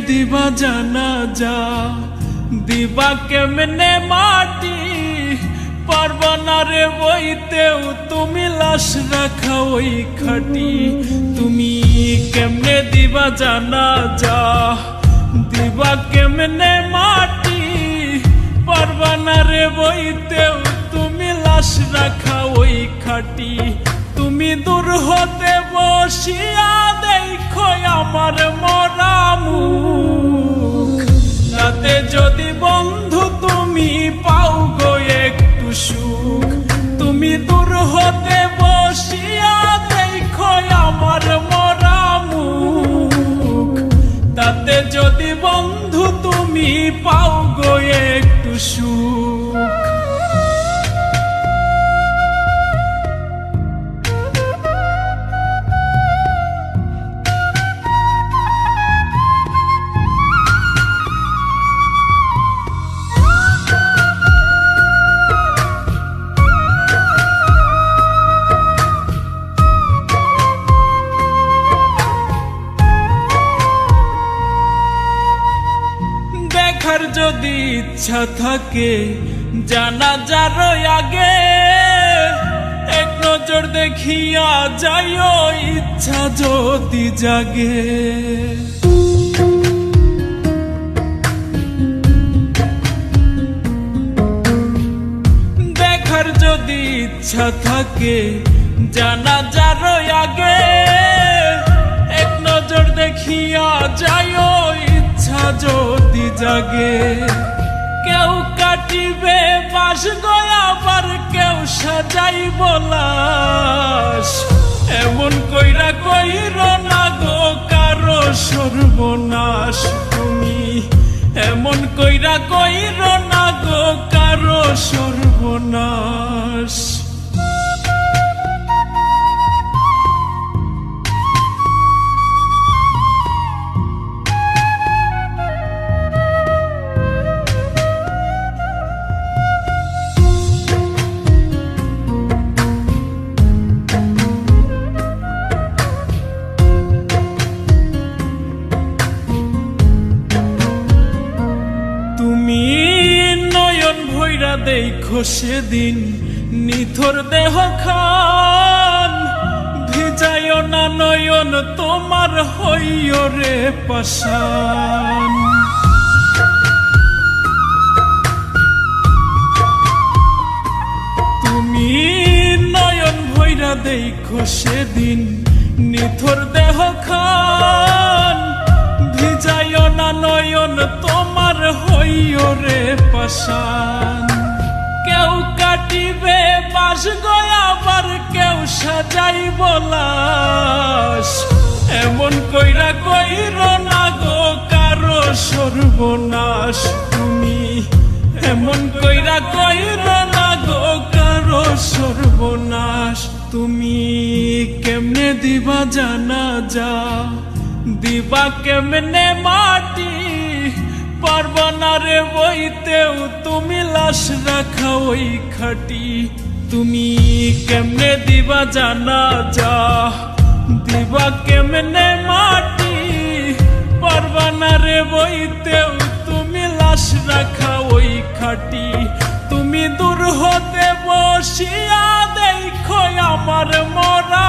দিবা জানাজা, দিবা কেমনে মাটি, পারবা না রে বইতেও তুমি লাশ রাখা ওই খাটি। তুমি কেমনে দিবা জানাজা, দিবা কেমনে মাটি, পারবা না রে বইতেও তুমি লাশ রাখা ওই খাটি। তুমি দূর হতে বসিয়া দেখো আমার মরা মুখ, তাতে যদি বন্ধু তুমি পাও গো একটু সুখ। তুমি দূর হতে বসিয়া দেখো আমার মরা মুখ, তাতে যদি বন্ধু তুমি পাও গো একটু সুখ। দেখার যদি ইচ্ছা থাকে জানাজার আগে, এক নজর দেখিয়া যাইও ইচ্ছা যদি জাগে। দেখার যদি ইচ্ছা থাকে জানাজার আগে, এক নজর দেখিয়া যাইও ইচ্ছা যদি জাগে। কেউ কাটিবে বাস গয়া, আবার কেউ সাজাইব লাশ, এমন কইরা কইর না গো কারো সর্বনাশ। তুমি এমন কইরা কইর না গো কারো সর্বনাশ। তুমি নয়ন ভৈরা দেখো সেদিন নিথর দেহ খান, ভিজায় না নয়ন তোমার হইও রে পাষাণ। তুমি নয়ন ভৈরা দেখো সেদিন নিথর দেহ খান, ভিজায় না নয়ন তোমার হইও রে পাষাণ। কেউ কাটিবে বাস গয়া, আবার কেউ সাজাইব লাশ, এমন কইরা কইর না গো কারো সর্বনাশ। তুমি এমন কইরা কইর না গো কারো সর্বনাশ। তুমি কেমনে দিবা জানাজা, দিবা কেমনে মাটি, পারবা না রে বইতেও তুমি লাশ রাখা ওই খাটি। তুমি কেমনে দিবা জানাজা, দিবা কেমনে মাটি, পারবা না রে বইতেও তুমি লাশ রাখা ওই খাটি। তুমি দূর হতে বসিয়া দেখো আমার মরা